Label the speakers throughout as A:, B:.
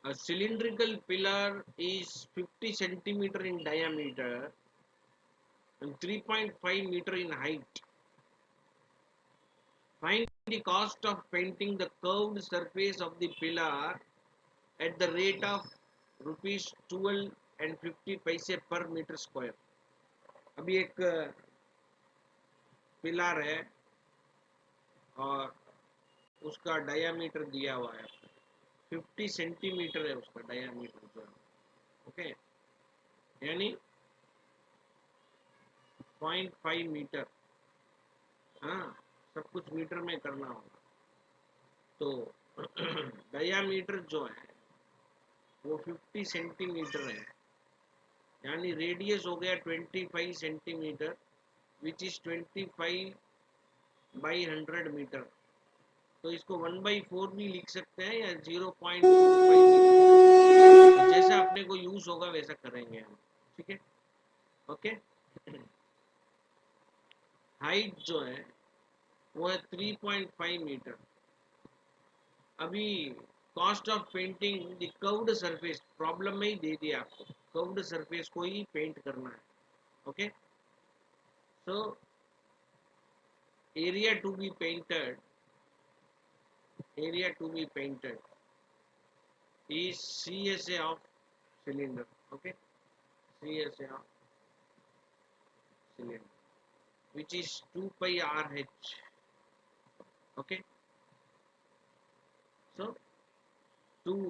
A: A cylindrical pillar is 50 centimeter in diameter and 3.5 meter in height. Find the cost of painting the curved surface of the pillar at the rate of rupees 12 and 50 पैसे per meter square. अभी एक pillar है और उसका diameter दिया हुआ है 50 centimetre है उसका डायामीटर जो है, ओके, यानी 0.5 मीटर। हाँ, सब कुछ मीटर में करना होगा। तो डायामीटर जो है वो 50 सेंटीमीटर है, यानी रेडियस हो गया 25 centimetre, which is 25 by 100 metre. तो इसको 1/4 भी लिख सकते हैं या 0.25 भी लिख सकते हैं, तो जैसा अपने को यूज होगा वैसा करेंगे हम, ठीक है, ओके। हाइट जो है वो है 3.5 मीटर। अभी cost of painting the curved surface problem में ही दे दिया आपको, कर्व्ड सरफेस को ही पेंट करना है, okay. So area to be painted, area to be painted is CSA of cylinder, okay, CSA of cylinder, which is 2 pi RH, okay. So 2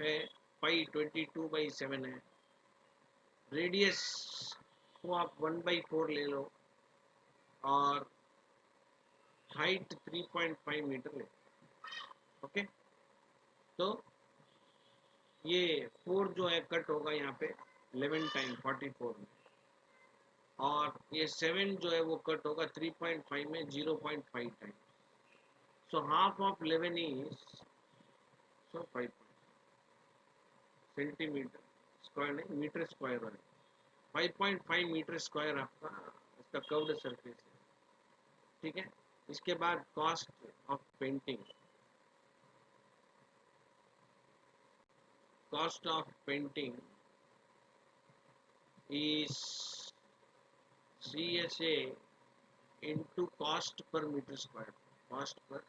A: है, पाई 22/7 है, radius को आप 1/4 ले लो और हाइट 3.5 मीटर ले, ओके। तो ये 4 जो है कट होगा यहाँ पे 11 टाइम 44 में, और ये 7 जो है वो कट होगा 3.5 में 0.5 time. So half of 11 is, so 5 centimetre square, नहीं मीटर स्क्वायर है, 5.5 मीटर स्क्वायर आपका इसका कर्व्ड सरफेस है, ठीक है। इसके बाद cost of painting, cost of painting is CSA into cost per meter square, cost per,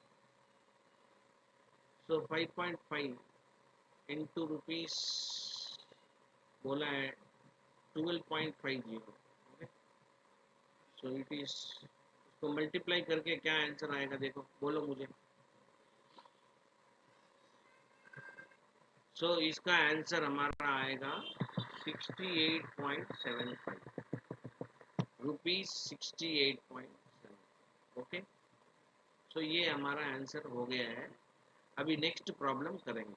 A: so 5.5 into rupees बोला है 12.50, okay? So it is, तो मल्टीप्लाई करके क्या आंसर आएगा देखो, बोलो मुझे। सो इसका आंसर हमारा आएगा 68.75 रुपीज, 68.7, ओके। सो ये हमारा आंसर हो गया है। अभी नेक्स्ट प्रॉब्लम करेंगे।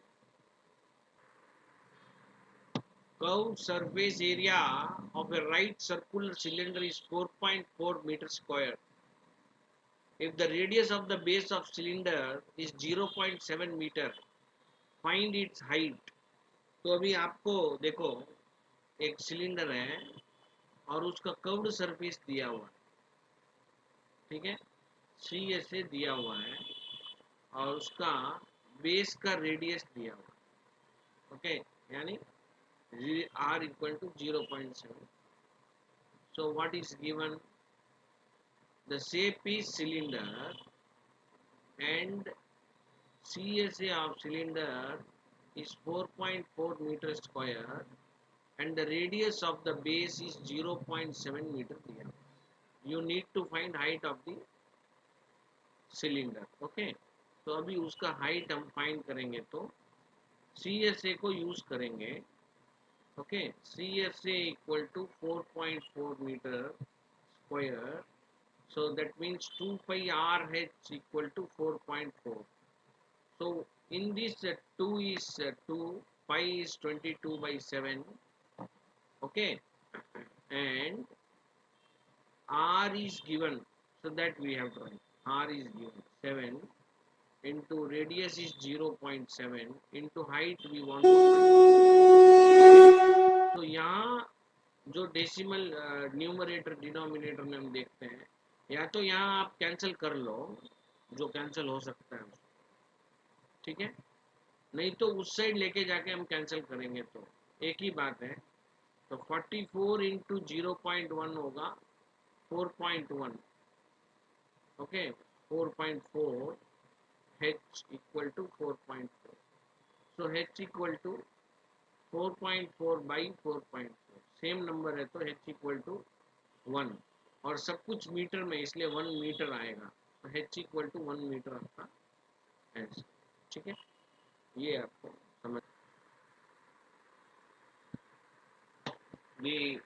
A: Curved surface area of a right circular cylinder is 4.4 meter square. If the radius of the base of cylinder is 0.7 meter, find its height. तो अभी आपको देखो एक सिलेंडर है और उसका कर्व्ड सरफेस दिया हुआ है, ठीक है, CSA दिया हुआ है और उसका बेस का रेडियस दिया हुआ है, ओके, यानी R equal to 0.7. So what is given? The shape is cylinder and CSA of cylinder is 4.4 meter square and the radius of the base is 0.7 meter. You need to find height of the cylinder, okay. तो अभी उसका height हम find करेंगे तो CSA को use करेंगे, okay. CSA equal to 4.4 meter square, so that means 2 pi RH equal to 4.4. So in this 2 is 2, pi is 22/7, okay, and R is given, so that we have to write R is given 7 into radius is 0.7 into height we want to find. तो यहाँ जो decimal numerator denominator में हम देखते हैं, या तो यहाँ आप कैंसिल कर लो जो कैंसिल हो सकता है, ठीक है, नहीं तो उस साइड लेके जाके हम कैंसिल करेंगे तो एक ही बात है। तो 44 इंटू 0.1 होगा 4.1, okay 4.4, h equal to 4.4, so h equal to 4.4 by 4.4, same number है तो h इक्वल टू 1, और सब कुछ मीटर में इसलिए 1 मीटर आएगा, तो h इक्वल टू 1 मीटर आपका आंसर। ठीक है, ये आपको समझ। The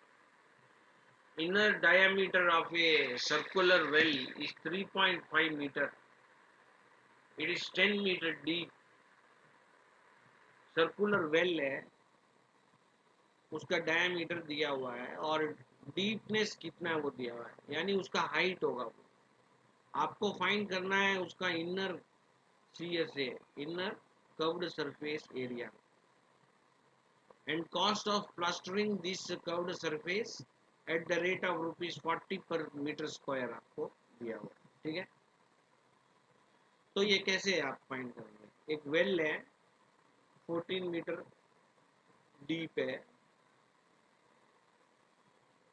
A: inner diameter of a circular well is 3.5 meter. It is 10 meter deep. Circular well है, उसका डायमीटर दिया हुआ है और डीपनेस कितना है वो दिया हुआ है, यानी उसका हाइट होगा वो। आपको फाइंड करना है उसका inner C S A, inner curved surface area, and cost of plastering this curved surface at the rate of ₹40 per metre square आपको दिया हुआ है। ठीक है, तो ये कैसे आप फाइंड करेंगे। एक वेल है 14 मीटर डीप है,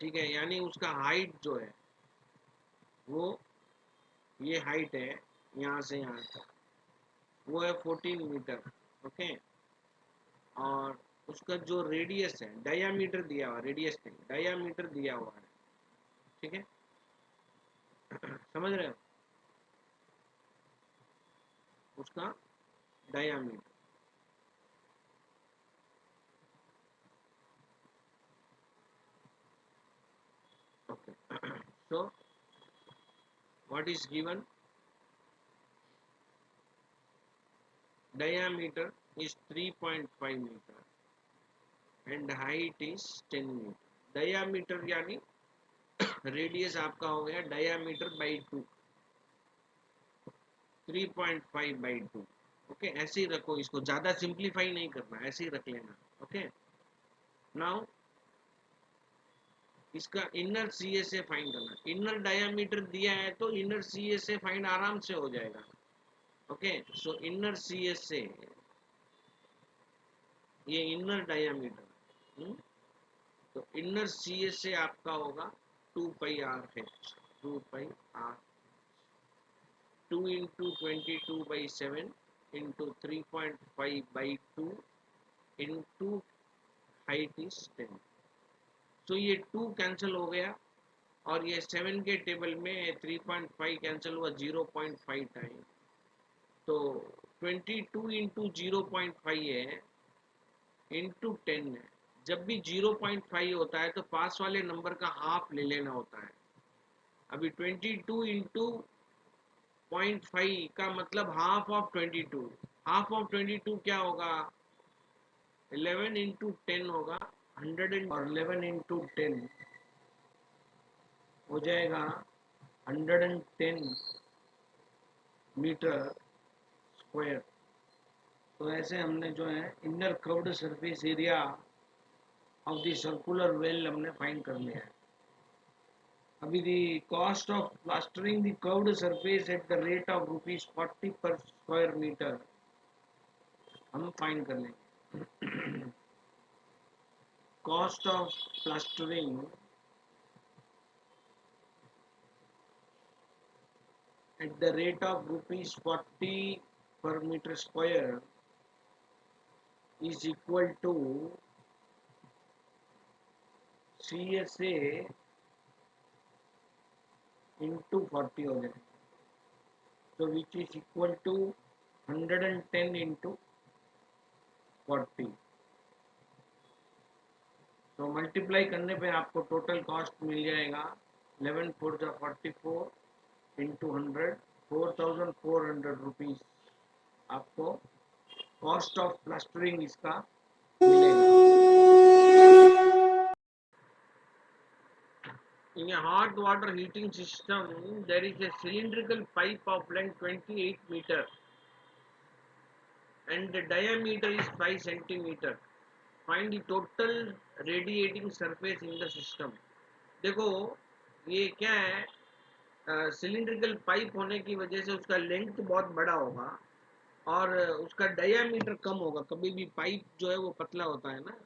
A: ठीक है, यानी उसका हाइट जो है वो, ये हाइट है यहाँ से यहाँ तक, वो है 14 मीटर, ओके। और उसका जो रेडियस है, डायामीटर दिया हुआ, रेडियस नहीं डायामीटर दिया हुआ है, ठीक है। समझ रहे हो उसका diameter, okay. So what is given, diameter is 3.5 meter and height is 10 meter। diameter यानी रेडियस आपका हो गया डायामीटर बाई 2, 3.5 बाई 2, ओके। ऐसे ही रखो इसको, ज़्यादा सिंप्लीफाई नहीं करना, ऐसे ही रख लेना, ओके। नाउ इसका inner C S A find करना, इनर डायामीटर दिया है तो inner C S A find आराम से हो जाएगा, okay. So inner C S A, ये इनर डायामीटर, तो इनर सी एस ए आपका होगा 2πr/h, 2πr, 2 into 22/7 into 3.5/2 into height is 10। तो ये 2 कैंसिल हो गया और ये 7 के टेबल में 3.5 कैंसिल हुआ 0.5 टाइम, तो 22 इंटू 0.5 है इंटू 10 है। जब भी 0.5 होता है तो पास वाले नंबर का हाफ ले लेना होता है। अभी 22 इंटू 0.5 का मतलब हाफ ऑफ 22, हाफ ऑफ 22 क्या होगा, 11 इंटू 10 होगा 100, और 11 इंटू 10 हो जाएगा 110 मीटर स्क्वायर। तो ऐसे हमने जो है inner curved surface area of the circular well हमने फाइंड कर लिया है। अभी दी cost of plastering the curved surface at the rate of ₹40 पर स्क्वायर मीटर हम फाइंड कर लेंगे। Cost of plastering at the rate of ₹40 per meter square is equal to CSA into 40 हो जाएगा, so which is equal to 110 into 40। तो multiply करने पे आपको टोटल कॉस्ट मिल जाएगा 11 4 जा 44 इंटू 100, 4400 रुपीज आपको कॉस्ट ऑफ प्लास्टरिंग इसका मिलेगा। In a hot water heating system, there is a cylindrical pipe of length 28 meter and the diameter is 5 centimeter. Find the total radiating surface in the system। देखो ये क्या है, cylindrical pipe होने की वजह से उसका लेंथ बहुत बड़ा होगा और उसका डायामीटर कम होगा। कभी भी पाइप जो है वो पतला होता है ना,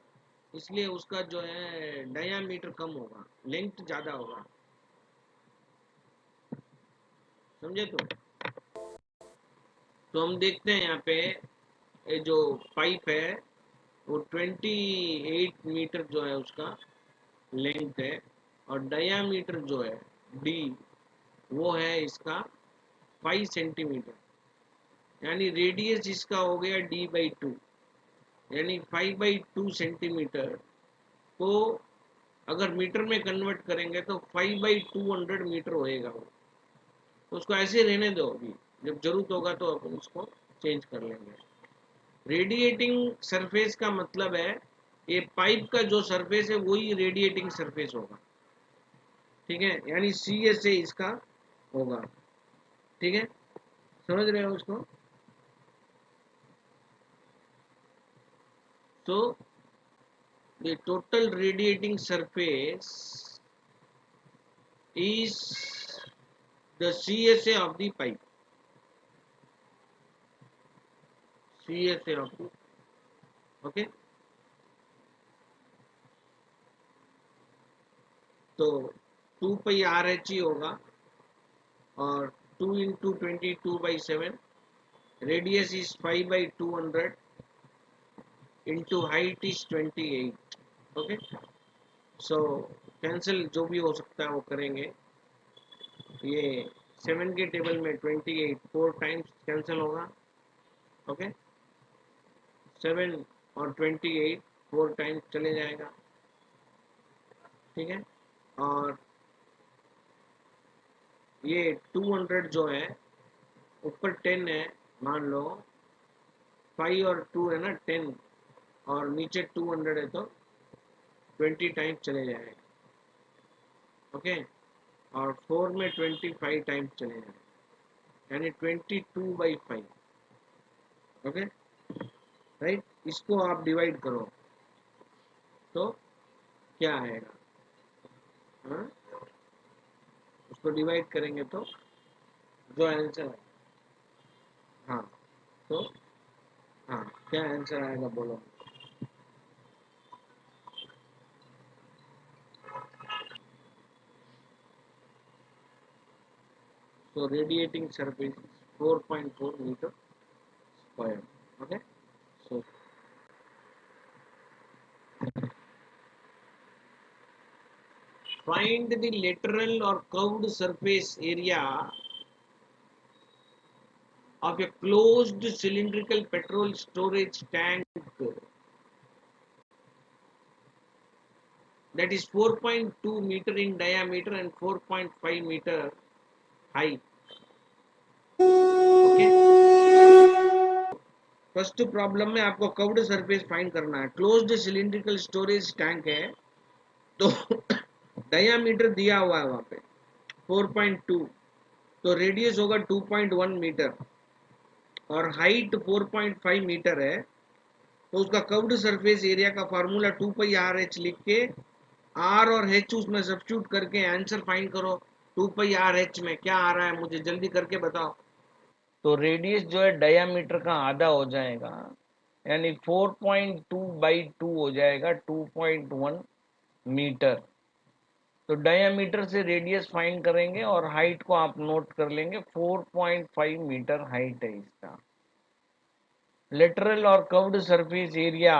A: इसलिए उसका जो है डायामीटर कम होगा, लेंथ ज़्यादा होगा। समझे? तो हम देखते हैं यहाँ पे, ये जो पाइप है वो 28 मीटर जो है उसका लेंथ है, और डायामीटर जो है डी वो है इसका 5 सेंटीमीटर, यानी रेडियस इसका हो गया d/2, यानी 5/2 सेंटीमीटर को अगर मीटर में कन्वर्ट करेंगे तो 5/200 मीटर होएगा वो। तो उसको ऐसे रहने दो, अभी जब जरूरत होगा तो अपन उसको चेंज कर लेंगे। रेडिएटिंग सरफेस का मतलब है ये पाइप का जो सरफेस है वही रेडिएटिंग सरफेस होगा। ठीक है, यानी सी एस ए इसका होगा। ठीक है, समझ रहे हो उसको? तो the total radiating surface is the CSA of the pipe. CSA of the, okay. तो 2πRH ही होगा, और 2 × 22/7, radius is 5/200, into height is 28. Okay, so cancel जो भी हो सकता है वो करेंगे। ये 7 के टेबल में 28 4 टाइम्स कैंसिल होगा। ओके, 7 और 28 4 टाइम्स चले जाएगा। ठीक है, और ये 200 जो है ऊपर 10 है, मान लो 5 और 2 है ना 10, और नीचे 200 है तो 20 टाइम्स चले जाएगा। ओके, और 4 में 25 टाइम्स चले जाएगा, यानी 22/5। Okay, right. इसको आप डिवाइड करो तो क्या आएगा? हाँ, उसको डिवाइड करेंगे तो जो आंसर है, हाँ, तो हाँ, क्या आंसर आएगा बोलो? So radiating surface is 4.4 meter square. Okay, so find the lateral or curved surface area of a closed cylindrical petrol storage tank that is 4.2 meter in diameter and 4.5 meter height. Okay, first problem में आपको curved surface find करना है। Closed cylindrical storage tank है, तो diameter दिया हुआ है वहां पे 4.2, तो रेडियस होगा 2.1 मीटर, और हाइट 4.5 मीटर है। तो उसका कर्व्ड सरफेस एरिया का फार्मूला 2πRH लिख के आर और एच उसमें सब्स्टिट्यूट करके आंसर फाइंड करो। 2πRH में क्या आ रहा है मुझे जल्दी करके बताओ। तो रेडियस जो है डायामीटर का आधा हो जाएगा, यानी 4.2/2 हो जाएगा, 2.1 मीटर। तो डायामीटर से रेडियस फाइंड करेंगे और हाइट को आप नोट कर लेंगे, 4.5 मीटर हाइट है इसका। लेटरल और curved surface area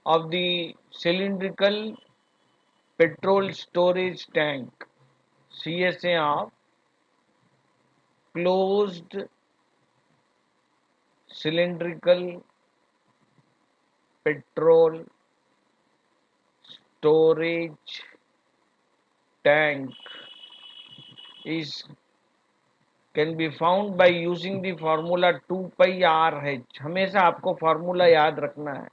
A: of the cylindrical petrol storage tank CSA of closed cylindrical petrol storage tank is can be found by using the formula 2πRH। हमेशा आपको फार्मूला याद रखना है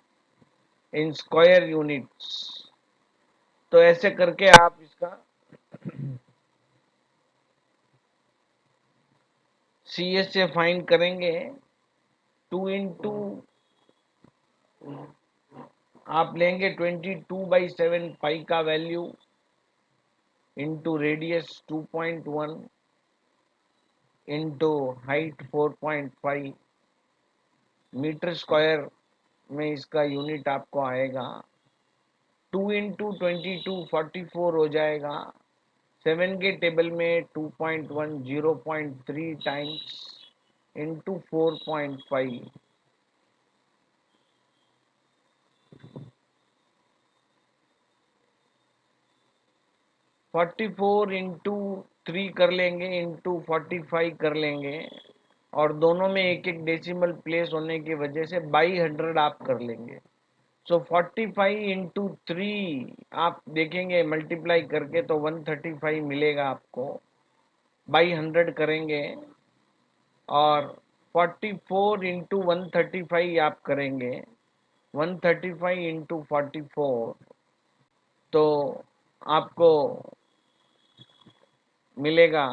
A: इन स्क्वायर यूनिट्स। तो ऐसे करके आप इसका CSA फाइंड करेंगे। 2 इंटू आप लेंगे 22/7 पाई का value into radius 2.1 into height 4.5 metre square में इसका यूनिट आपको आएगा 2 into 22 44 हो जाएगा। 7 के टेबल में 2.1 0.3 टाइम्स इंटू 4.5 44 इंटू 3 कर लेंगे इंटू 45 कर लेंगे और दोनों में एक एक डेसिमल प्लेस होने की वजह से बाई 100 आप कर लेंगे। सो 45 इंटू 3 आप देखेंगे मल्टीप्लाई करके तो 135 मिलेगा आपको। बाई 100 करेंगे और 44 इंटू 135 आप करेंगे 135 इंटू 44 तो आपको मिलेगा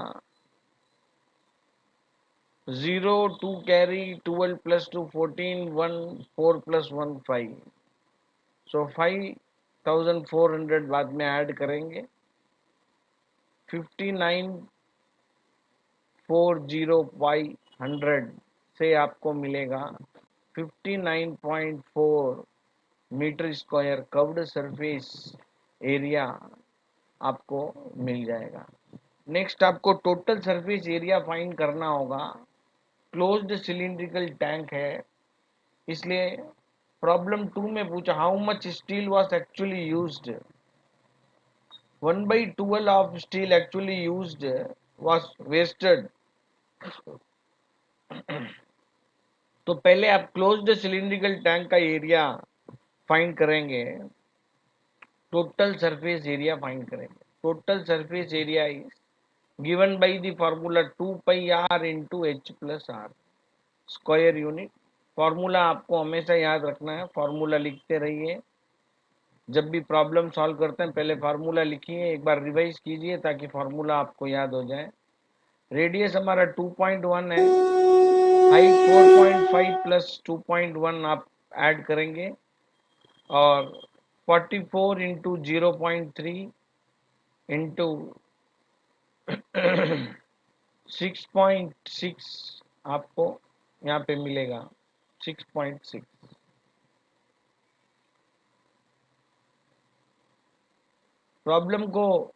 A: 0 2 कैरी 12 प्लस 2 14 1 4 प्लस 1 5 सो 5400 बाद में ऐड करेंगे 5940 बाई 100 से आपको मिलेगा 59.4 metre square curved surface area आपको मिल जाएगा। नेक्स्ट आपको टोटल सरफेस एरिया फाइंड करना होगा। क्लोज्ड सिलिंड्रिकल टैंक है इसलिए प्रॉब्लम 2 में पूछा how much steel was actually used 1/12 of steel actually used was wasted। तो पहले आप क्लोज्ड सिलिंड्रिकल टैंक का एरिया फाइंड करेंगे टोटल सरफेस एरिया फाइंड करेंगे। Total surface area is given by the formula 2 pi r into h plus r square unit. Formula आपको हमेशा याद रखना है, फार्मूला लिखते रहिए। जब भी प्रॉब्लम सॉल्व करते हैं पहले फार्मूला लिखिए, एक बार रिवाइज कीजिए ताकि फार्मूला आपको याद हो जाए। रेडियस हमारा 2.1 है, हाइट 4.5 प्लस 2.1 आप ऐड करेंगे और 44 इंटू 0.3 इंटू 6.6 आपको यहाँ पे मिलेगा 6.6। प्रॉब्लम को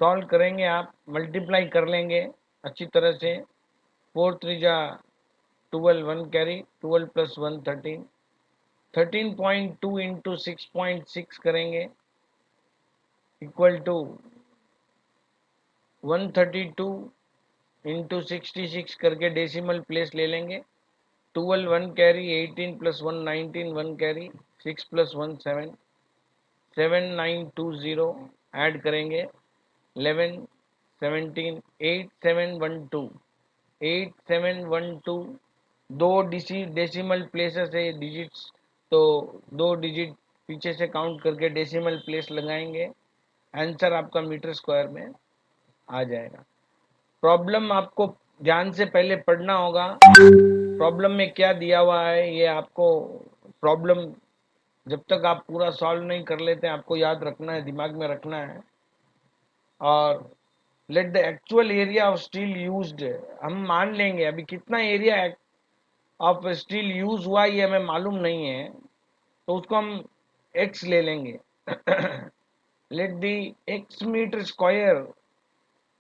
A: सॉल्व करेंगे आप, मल्टीप्लाई कर लेंगे अच्छी तरह से। 4 3 जा 12 1 कैरी 12 प्लस 1 13 13.2 इंटू 6.6 करेंगे इक्वल टू 132 इंटू 66 करके डेसिमल प्लेस ले लेंगे। 12 1 carry 18 plus 1 19 1 carry 6 plus 1 7 7920 add करेंगे 11 17 8712 8712 दो डेसिमल प्लेसेस है डिजिट्स, तो दो डिजिट पीछे से काउंट करके डेसिमल प्लेस लगाएंगे, आंसर आपका मीटर स्क्वायर में आ जाएगा। प्रॉब्लम आपको ध्यान से पहले पढ़ना होगा, प्रॉब्लम में क्या दिया हुआ है ये आपको प्रॉब्लम जब तक आप पूरा सॉल्व नहीं कर लेते आपको याद रखना है, दिमाग में रखना है। और let the actual area of steel used, हम मान लेंगे अभी कितना एरिया ऑफ स्टील यूज हुआ ये हमें मालूम नहीं है तो उसको हम x ले लेंगे। Let the x metre square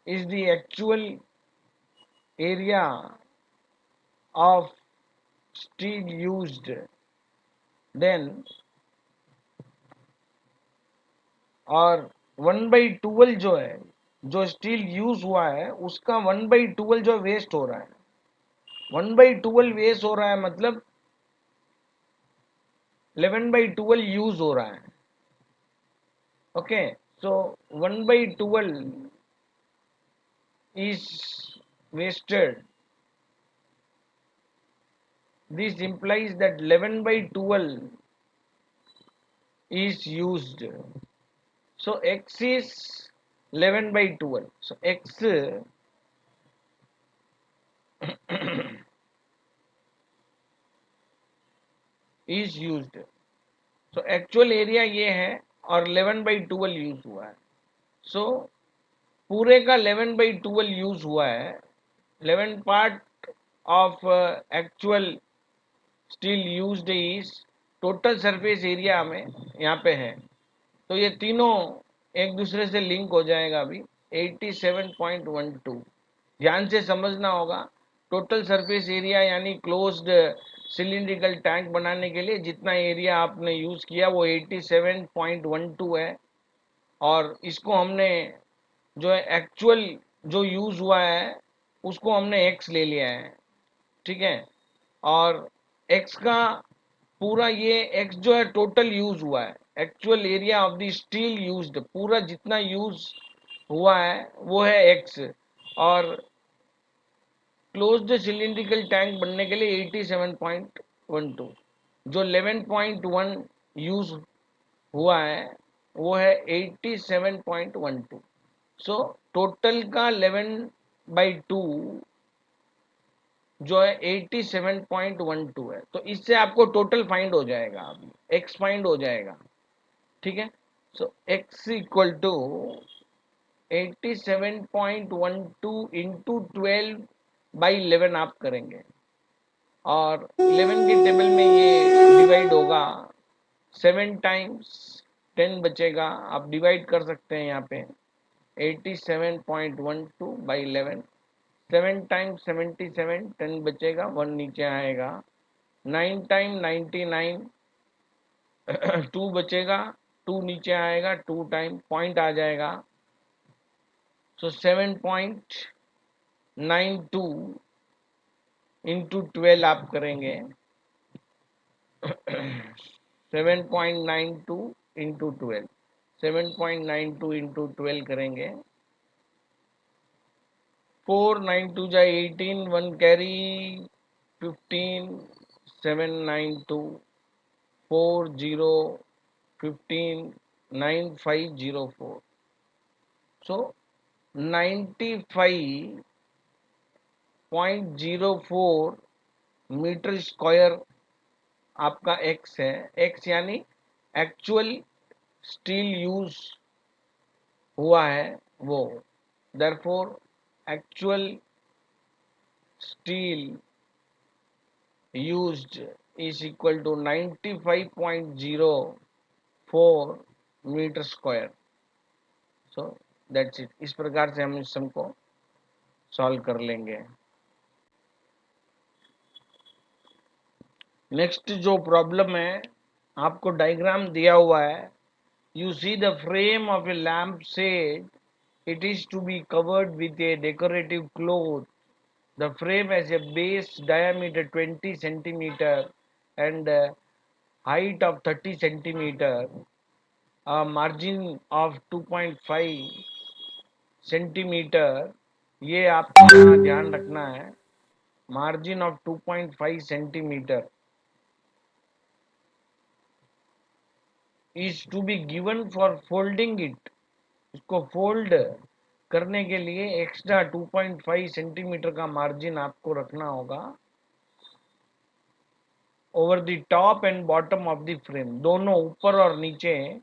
A: is the actual area of steel used, then और 1/12 जो है जो स्टील यूज हुआ है उसका 1/12 जो वेस्ट हो रहा है, 1/12 वेस्ट हो रहा है मतलब 11/12 यूज हो रहा है। Okay, so 1/12 is wasted, this implies that 11/12 is used, so x is 11/12, so x is used, so actual area ये है और 11/12 यूज हुआ है। सो पूरे का 11/12 यूज हुआ है 11 part of actual steel used is total surface area में यहाँ पे है, तो ये तीनों एक दूसरे से लिंक हो जाएगा अभी 87.12। ध्यान से समझना होगा, टोटल सरफेस एरिया यानी क्लोज्ड सिलिंड्रिकल टैंक बनाने के लिए जितना एरिया आपने यूज किया वो 87.12 है, और इसको हमने जो है एक्चुअल जो यूज हुआ है उसको हमने एक्स ले लिया है, ठीक है। और एक्स का पूरा ये एक्स जो है टोटल यूज हुआ है, actual area of the steel used पूरा जितना यूज हुआ है वो है एक्स, और क्लोज्ड सिलिंड्रिकल टैंक बनने के लिए 87.12, जो 11.1 यूज हुआ है वो है 87.12। सो टोटल का 11/2 जो है 87.12 है, तो इससे आपको टोटल फाइंड हो जाएगा, अभी एक्स फाइंड हो जाएगा, ठीक है। सो एक्स इक्वल टू 87.12 इंटू 12/11 आप करेंगे, और 11 के टेबल में ये डिवाइड होगा 7 टाइम्स 10 बचेगा, आप डिवाइड कर सकते हैं यहाँ पे 87.12/11, 7 टाइम्स 77, 10 बचेगा, 1 नीचे आएगा, 9 टाइम 99, 2 बचेगा, 2 नीचे आएगा, 2 टाइम पॉइंट आ जाएगा, सो 7.92 इंटू 12 आप करेंगे 7.92 इंटू 12, 7.92 इंटू 12 करेंगे, 4 9 2 जा 18, 1 कैरी 15, 792 4 0 15 9504, सो 95.04 मीटर स्क्वायर आपका एक्स है, एक्स यानी एक्चुअल स्टील यूज हुआ है वो, therefore actual steel used is equal to 95.04 metre square. So that's it, इस प्रकार से हम इस सम को सॉल्व कर लेंगे। नेक्स्ट जो प्रॉब्लम है, आपको डायग्राम दिया हुआ है, you see the frame of a lamp shade, it is to be covered with a decorative cloth, the frame has a base diameter 20 centimeter and height of 30 centimeter, a margin of 2.5 centimetre, ये आपको यहाँ ध्यान रखना है, margin of 2.5 centimetre is to be given for folding it, इसको fold करने के लिए एक्स्ट्रा 2.5 सेंटीमीटर का मार्जिन आपको रखना होगा over the top and bottom of the frame, दोनों ऊपर और नीचे,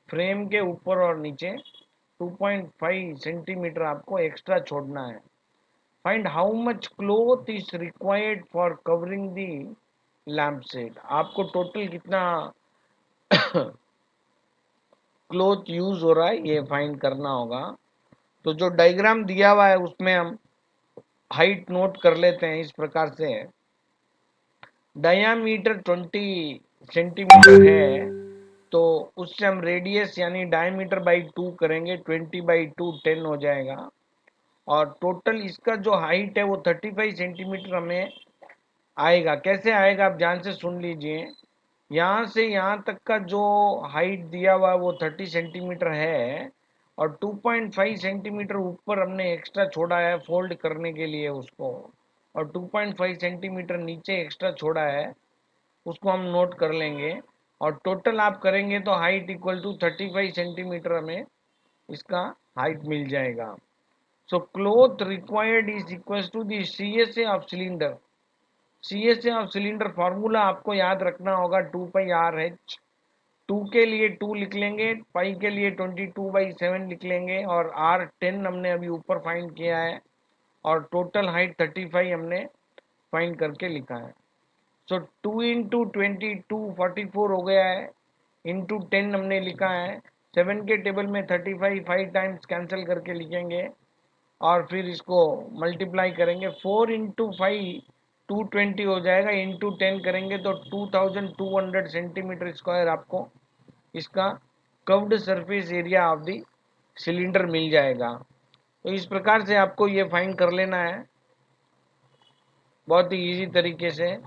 A: फ्रेम के ऊपर और नीचे 2.5 सेंटीमीटर आपको एक्स्ट्रा छोड़ना है। Find how much cloth is required for covering the lamp shade, आपको टोटल कितना क्लॉथ यूज हो रहा है ये फाइंड करना होगा। तो जो डायग्राम दिया हुआ है उसमें हम हाइट नोट कर लेते हैं, इस प्रकार से डायामीटर 20 सेंटीमीटर है, तो उससे हम रेडियस यानी डायमीटर बाई 2 करेंगे, 20/2 10 हो जाएगा, और टोटल इसका जो हाइट है वो 35 सेंटीमीटर हमें आएगा। कैसे आएगा आप ध्यान से सुन लीजिए, यहाँ से यहाँ तक का जो हाइट दिया हुआ है वो 30 सेंटीमीटर है, और 2.5 सेंटीमीटर ऊपर हमने एक्स्ट्रा छोड़ा है फोल्ड करने के लिए उसको, और 2.5 सेंटीमीटर नीचे एक्स्ट्रा छोड़ा है उसको हम नोट कर लेंगे, और टोटल आप करेंगे तो हाइट इक्वल टू 35 सेंटीमीटर हमें इसका हाइट मिल जाएगा। So cloth required is equal to the CSA of cylinder, CSA of cylinder formula आपको याद रखना होगा 2πRH, 2 के लिए 2 लिख लेंगे, पाई के लिए 22/7 लिख लेंगे, और R 10 हमने अभी ऊपर फाइंड किया है, और टोटल हाइट 35 हमने फाइंड करके लिखा है। सो 2 इंटू 22 44 हो गया है, इंटू 10 हमने लिखा है। 7 के टेबल में 35 5 टाइम्स कैंसिल करके लिखेंगे और फिर इसको मल्टीप्लाई करेंगे। 4 इंटू 5 220 हो जाएगा, इंटू 10 करेंगे तो 2200 सेंटीमीटर स्क्वायर आपको इसका curved surface area of the cylinder मिल जाएगा। तो इस प्रकार से आपको ये फाइंड कर लेना है बहुत ही इजी तरीके से।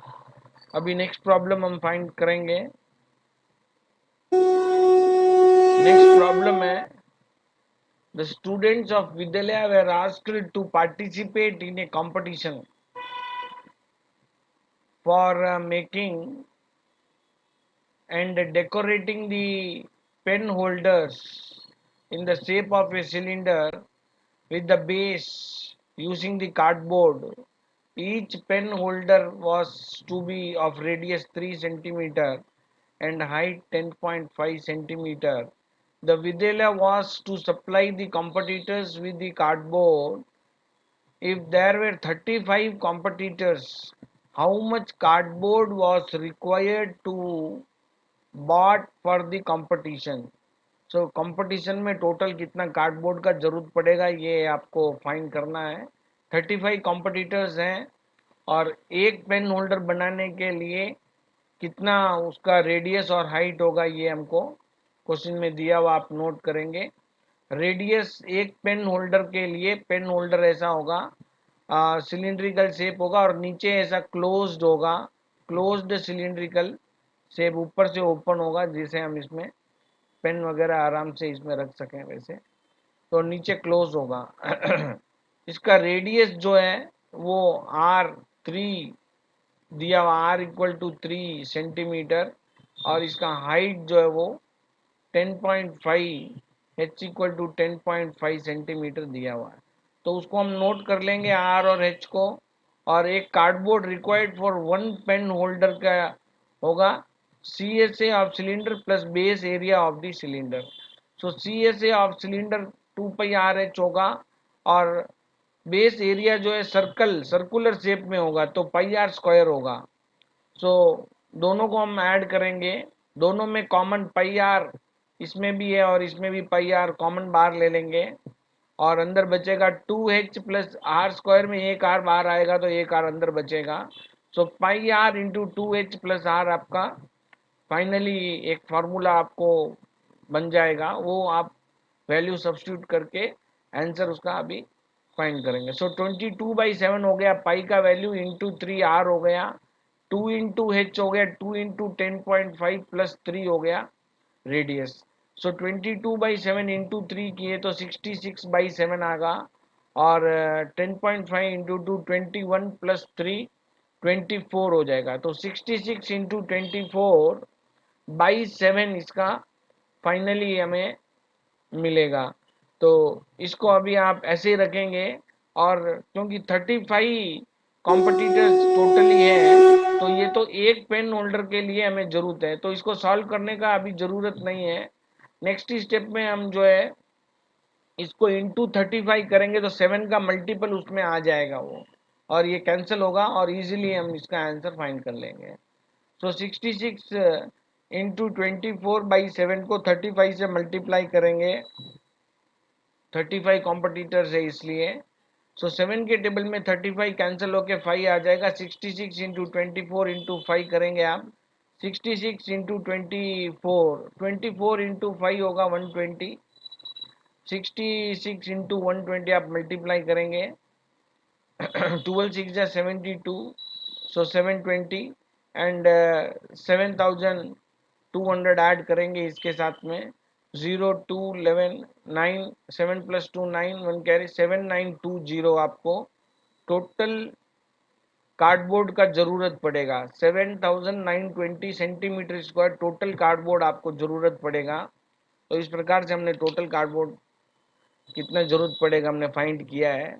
A: अभी नेक्स्ट प्रॉब्लम हम फाइंड करेंगे। नेक्स्ट प्रॉब्लम है, द स्टूडेंट्स ऑफ विद्यालय were asked to participate in a competition for making and decorating the pen holders in the shape of a cylinder with the base using the cardboard. Each pen holder was to be of radius 3 centimeter and height 10.5 centimeter. The Vidyalaya was to supply the competitors with the cardboard. If there were 35 competitors, how much cardboard was required to bought for the competition? So competition में total कितना cardboard का जरूरत पड़ेगा ये आपको find करना है। 35 competitors हैं और एक पेन होल्डर बनाने के लिए कितना उसका रेडियस और हाइट होगा ये हमको क्वेश्चन में दिया हुआ, आप नोट करेंगे। रेडियस एक पेन होल्डर के लिए, पेन होल्डर ऐसा होगा सिलिंड्रिकल शेप होगा और नीचे ऐसा क्लोज्ड होगा, क्लोज्ड सिलिंड्रिकल शेप, ऊपर से ओपन होगा जिसे हम इसमें पेन वगैरह आराम से इसमें रख सकें वैसे, तो नीचे क्लोज होगा। इसका रेडियस जो है वो R3 दिया हुआ, R इक्वल टू 3 सेंटीमीटर, और इसका हाइट जो है वो 10.5, H इक्वल टू 10.5 सेंटीमीटर दिया हुआ है। तो उसको हम नोट कर लेंगे R और H को। और एक cardboard required for one pen holder का होगा CSA of cylinder plus base area of the cylinder. So CSA of cylinder 2 pi RH होगा और बेस एरिया जो है सर्कुलर शेप में होगा तो पाई R स्क्वायर होगा। सो दोनों को हम ऐड करेंगे, दोनों में कॉमन पाई R इसमें भी है और इसमें भी पाई R कॉमन बाहर ले लेंगे और अंदर बचेगा 2H प्लस R स्क्वायर में एक R बाहर आएगा तो एक R अंदर बचेगा। सो पाई R into 2H plus R आपका फाइनली एक फार्मूला आपको बन जाएगा, वो आप वैल्यू सब्स्टिट्यूट करके आंसर उसका अभी फाइंड करेंगे। सो 22/7 हो गया, पाई का वैल्यू इंटू 3R हो गया, 2 इंटू H हो गया, 2 इंटू 10.5 प्लस 3 हो गया रेडियस। सो 22/7 इंटू 3 किए तो 66/7 आगा और 10.5 इंटू 2 21 प्लस 3 24 हो जाएगा। तो 66 इंटू 24/7 इसका फाइनली हमें मिलेगा। तो इसको अभी आप ऐसे ही रखेंगे और क्योंकि 35 कॉम्पिटिटर्स टोटली है तो ये तो एक पेन होल्डर के लिए हमें जरूरत है, तो इसको सॉल्व करने का अभी जरूरत नहीं है। नेक्स्ट स्टेप में हम जो है इसको इंटू 35 करेंगे तो 7 का मल्टीपल उसमें आ जाएगा वो, और ये कैंसिल होगा और इजीली हम इसका आंसर फाइंड कर लेंगे। सो 66 इंटू 24/7 को 35 से मल्टीप्लाई करेंगे, 35 कॉम्पिटिटर्स है इसलिए। सो 7 के टेबल में 35 कैंसिल होके 5 आ जाएगा। 66 इंटू 24 इंटू 5 करेंगे आप, 66 इंटू 24, 24 इंटू 5 होगा 120, 66 इंटू 120 आप मल्टीप्लाई करेंगे 12 6 जा 72, सो 720 एंड 7200 ऐड करेंगे इसके साथ में, 0 2 11 9, 7 प्लस 2 9, 1 कैरी 7920 आपको टोटल कार्डबोर्ड का जरूरत पड़ेगा। 7920 सेंटीमीटर स्क्वायर टोटल कार्डबोर्ड आपको जरूरत पड़ेगा। तो इस प्रकार से हमने टोटल कार्डबोर्ड कितना जरूरत पड़ेगा हमने फाइंड किया है।